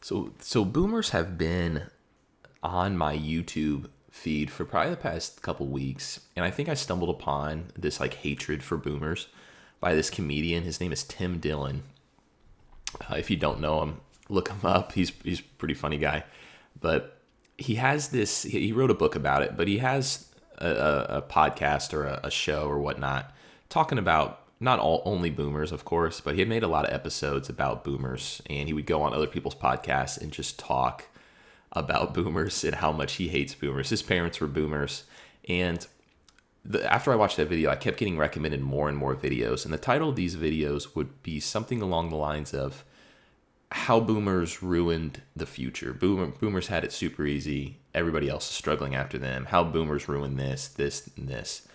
So boomers have been on my YouTube feed for probably the past couple weeks, and I think I stumbled upon this like hatred for boomers by this comedian. His name is Tim Dillon. If you don't know him, look him up. He's a pretty funny guy, but he has this. He wrote a book about it, but he has a podcast or a show or whatnot talking about not all only boomers, of course, but he had made a lot of episodes about boomers, and he would go on other people's podcasts and just talk about boomers and how much he hates boomers. His parents were boomers, and after I watched that video, I kept getting recommended more and more videos, and the title of these videos would be something along the lines of how boomers ruined the future. Boomers had it super easy. Everybody else is struggling after them. How boomers ruined this, and this.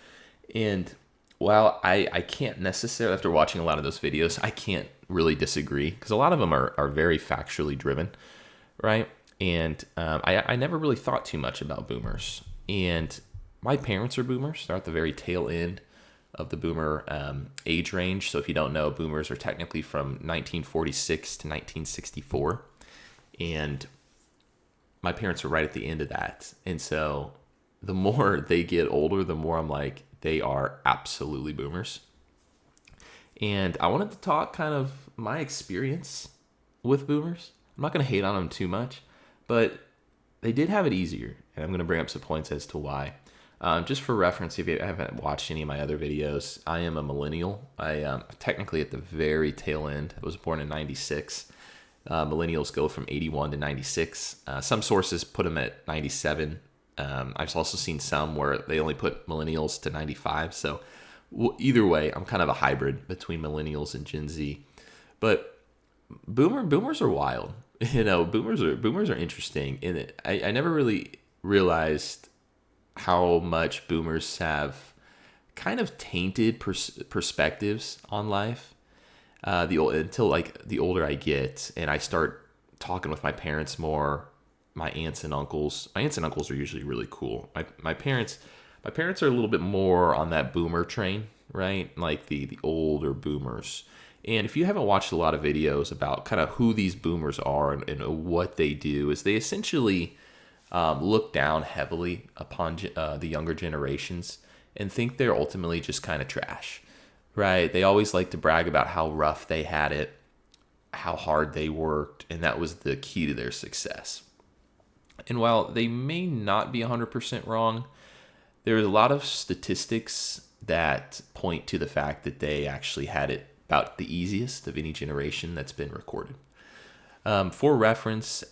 And while I can't necessarily, after watching a lot of those videos, I can't really disagree because a lot of them are very factually driven, right? And I never really thought too much about boomers. And my parents are boomers. They're at the very tail end of the boomer age range. So if you don't know, boomers are technically from 1946 to 1964. And my parents are right at the end of that. And so the more they get older, the more I'm like, they are absolutely boomers. And I wanted to talk kind of my experience with boomers. I'm not going to hate on them too much, but they did have it easier. And I'm going to bring up some points as to why. Just for reference, if you haven't watched any of my other videos, I am a millennial. I am technically at the very tail end. I was born in 96. Millennials go from 81 to 96. Some sources put them at 97. I've also seen some where they only put millennials to 95. So either way, I'm kind of a hybrid between millennials and Gen Z. But boomers are wild. Boomers are interesting. And I never really realized how much boomers have kind of tainted perspectives on life. Until like the older I get and I start talking with my parents more, my aunts and uncles. My aunts and uncles are usually really cool. My parents are a little bit more on that boomer train, right? Like the older boomers. And if you haven't watched a lot of videos about kind of who these boomers are and what they do, is they essentially look down heavily upon the younger generations and think they're ultimately just kind of trash, right? They always like to brag about how rough they had it, how hard they worked, and that was the key to their success. And while they may not be 100% wrong, there's a lot of statistics that point to the fact that they actually had it about the easiest of any generation that's been recorded. For reference,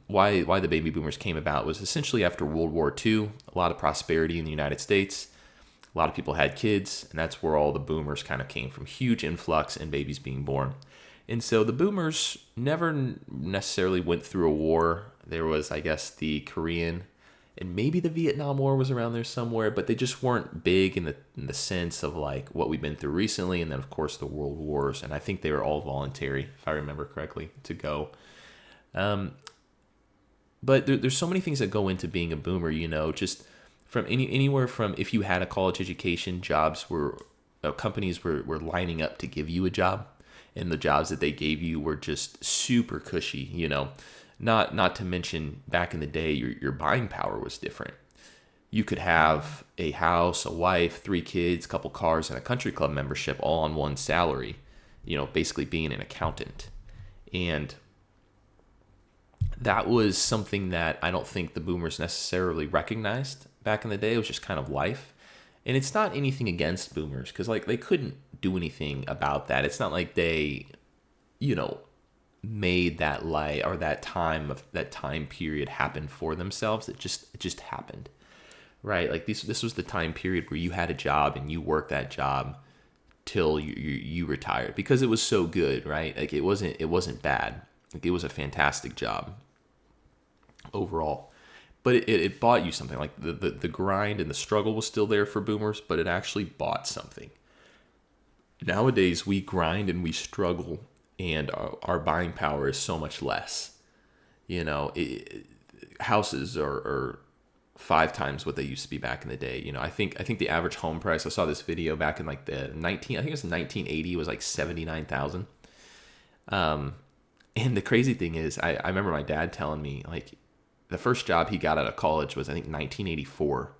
why the baby boomers came about was essentially after World War II, a lot of prosperity in the United States. A lot of people had kids, and that's where all the boomers kind of came from. Huge influx in babies being born. And so the boomers never necessarily went through a war. There was, I guess, the Korean and maybe the Vietnam War was around there somewhere, but they just weren't big in the sense of like what we've been through recently. And then, of course, the world wars. And I think they were all voluntary, if I remember correctly, to go. But there's so many things that go into being a boomer, just from anywhere from if you had a college education, companies were lining up to give you a job, and the jobs that they gave you were just super cushy, Not to mention back in the day, your buying power was different. You could have a house, a wife, 3 kids, couple cars, and a country club membership all on one salary, basically being an accountant. And that was something that I don't think the boomers necessarily recognized back in the day. It was just kind of life. And it's not anything against boomers because like they couldn't do anything about that. It's not like they, made that light or that time period happen for themselves. It just happened, right? Like this was the time period where you had a job and you worked that job till you retired because it was so good, right? Like it wasn't bad. Like it was a fantastic job overall, but it bought you something. Like the grind and the struggle was still there for boomers, but it actually bought something. Nowadays we grind and we struggle, and our buying power is so much less. Houses are 5 times what they used to be back in the day. I think the average home price. I saw this video back in like I think it was 1980. It was like $79,000. And the crazy thing is, I remember my dad telling me, like, the first job he got out of college was, I think, 1984.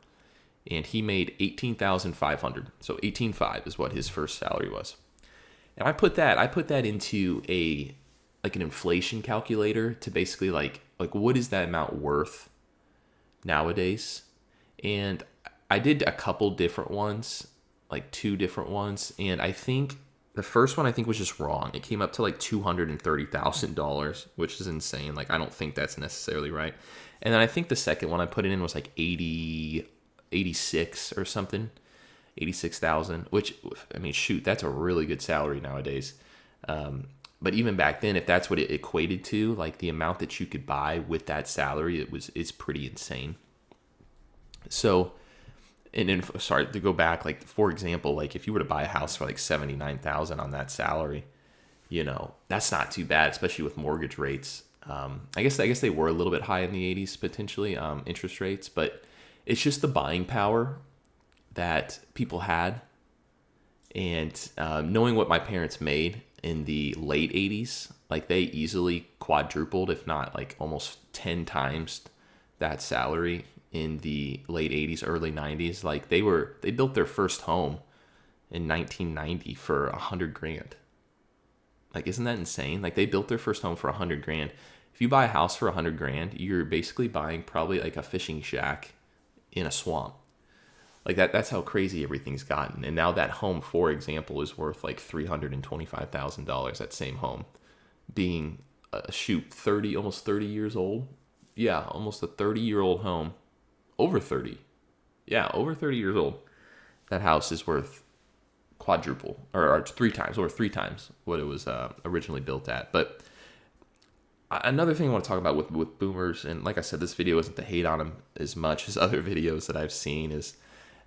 And he made 18,500. So 18.5 is what his first salary was. And I put that into like an inflation calculator to basically like what is that amount worth nowadays? And I did a couple different ones, like two different ones, and I think the first one I think was just wrong. It came up to like $230,000, which is insane. Like I don't think that's necessarily right. And then I think the second one I put it in was like 86 or something, 86,000. Which, I mean, shoot, that's a really good salary nowadays. But even back then, if that's what it equated to, like the amount that you could buy with that salary, it's pretty insane. So, and then sorry to go back, like for example, like if you were to buy a house for like 79,000 on that salary, that's not too bad, especially with mortgage rates. I guess they were a little bit high in the 80s potentially, interest rates, but it's just the buying power that people had, and knowing what my parents made in the late 80s, like they easily quadrupled, if not like almost 10 times that salary in the late 80s, early 90s. Like they built their first home in 1990 for 100 grand. Like, isn't that insane? Like they built their first home for 100 grand. If you buy a house for 100 grand, you're basically buying probably like a fishing shack in a swamp. Like that's how crazy everything's gotten. And now that home, for example, is worth like $325,000. That same home being almost 30 years old. Yeah, almost a 30-year-old home. Over 30. Yeah, over 30 years old. That house is worth quadruple or three times what it was originally built at. But another thing I want to talk about with boomers, and like I said, this video isn't to hate on them as much as other videos that I've seen, is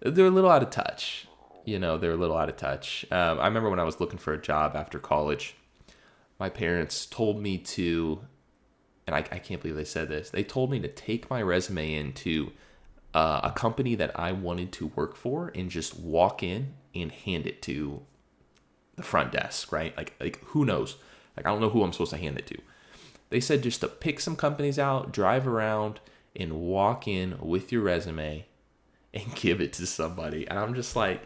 they're a little out of touch. They're a little out of touch. I remember when I was looking for a job after college, my parents told me to, and I can't believe they said this, they told me to take my resume into a company that I wanted to work for and just walk in and hand it to the front desk, right? Like who knows? Like, I don't know who I'm supposed to hand it to. They said just to pick some companies out, drive around, and walk in with your resume and give it to somebody. And I'm just like,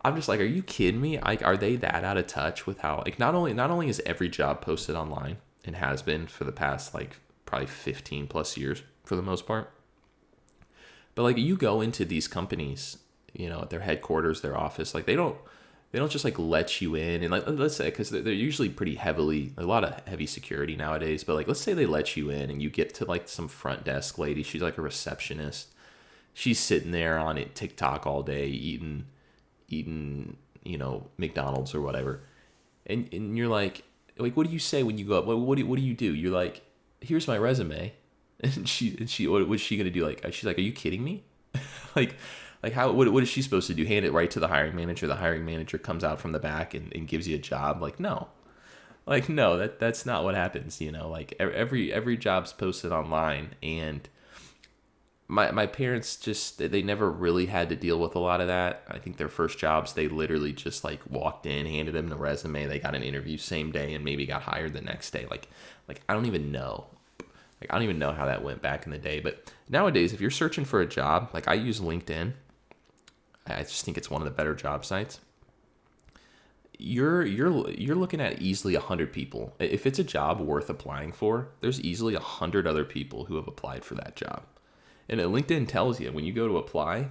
are you kidding me? Like, are they that out of touch with how, like, not only is every job posted online and has been for the past like probably 15 plus years for the most part, but like you go into these companies, at their headquarters, their office, like they don't just like let you in. And like, let's say, because they're usually pretty a lot of heavy security nowadays, but like, let's say they let you in and you get to like some front desk lady. She's like a receptionist. She's sitting there on it TikTok all day, eating, McDonald's or whatever. And you're like, what do you say when you go up? What do you do? You're like, here's my resume. And she, what was she going to do? Like, she's like, are you kidding me? like how, what is she supposed to do? Hand it right to the hiring manager. The hiring manager comes out from the back and gives you a job. Like, no, that's not what happens. Like every job's posted online, and my parents they never really had to deal with a lot of that. I think their first jobs, they literally just like walked in, handed them the resume. They got an interview same day and maybe got hired the next day. Like I don't even know. Like, I don't even know how that went back in the day. But nowadays, if you're searching for a job, like I use LinkedIn, I just think it's one of the better job sites. You're looking at easily 100 people. If it's a job worth applying for, there's easily 100 other people who have applied for that job. And LinkedIn tells you when you go to apply,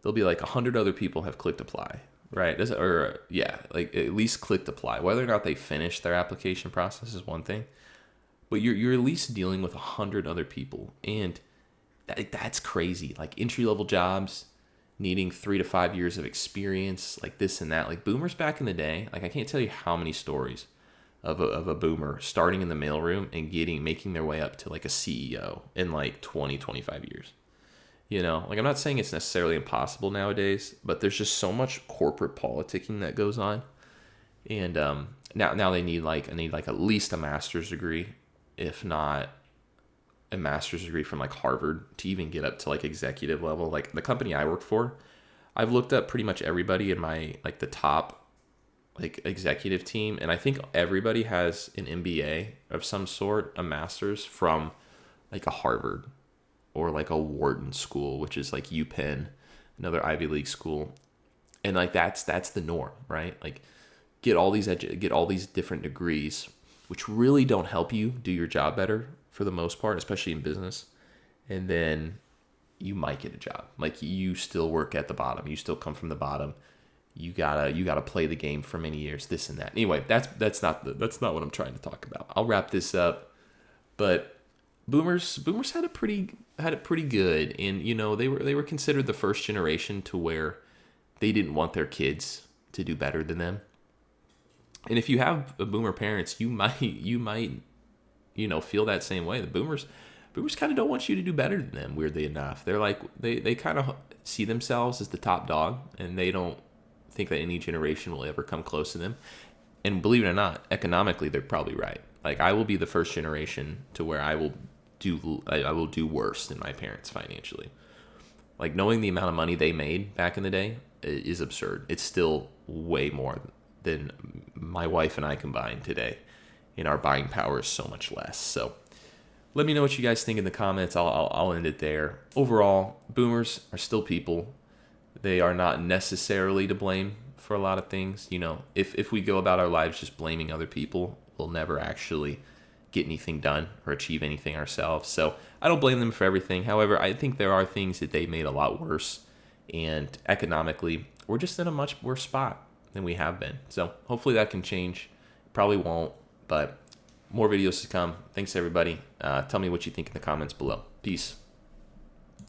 there'll be like 100 other people have clicked apply, right? Like at least clicked apply. Whether or not they finish their application process is one thing. But you're at least dealing with 100 other people, and that's crazy. Like entry-level jobs, needing 3 to 5 years of experience, like this and that. Like boomers back in the day, like I can't tell you how many stories of a boomer starting in the mailroom and making their way up to like a CEO in like 20, 25 years. Like I'm not saying it's necessarily impossible nowadays, but there's just so much corporate politicking that goes on, and now they need at least a master's degree, if not a master's degree from like Harvard, to even get up to like executive level. Like the company I work for, I've looked up pretty much everybody in my like the top like executive team, and I think everybody has an MBA of some sort, a master's from like a Harvard or like a Wharton school, which is like UPenn, another Ivy League school, and like that's the norm, right? Like get all these different degrees, which really don't help you do your job better for the most part, especially in business, and then you might get a job. Like you still work at the bottom, you still come from the bottom. You gotta play the game for many years, this and that. Anyway, that's not what I'm trying to talk about. I'll wrap this up, but boomers had it pretty good, and they were considered the first generation to where they didn't want their kids to do better than them. And if you have a boomer parents, you might feel that same way. The boomers kind of don't want you to do better than them. Weirdly enough, they're like they kind of see themselves as the top dog, and they don't think that any generation will ever come close to them. And believe it or not, economically, they're probably right. Like I will be the first generation to where I will do worse than my parents financially. Like knowing the amount of money they made back in the day is absurd. It's still way more than my wife and I combined today, and our buying power is so much less. So let me know what you guys think in the comments. I'll end it there. Overall, boomers are still people. They are not necessarily to blame for a lot of things. If we go about our lives just blaming other people, we'll never actually get anything done or achieve anything ourselves. So I don't blame them for everything. However, I think there are things that they made a lot worse. And economically, we're just in a much worse spot than we have been. So hopefully that can change. Probably won't, but more videos to come. Thanks, everybody. Tell me what you think in the comments below. Peace.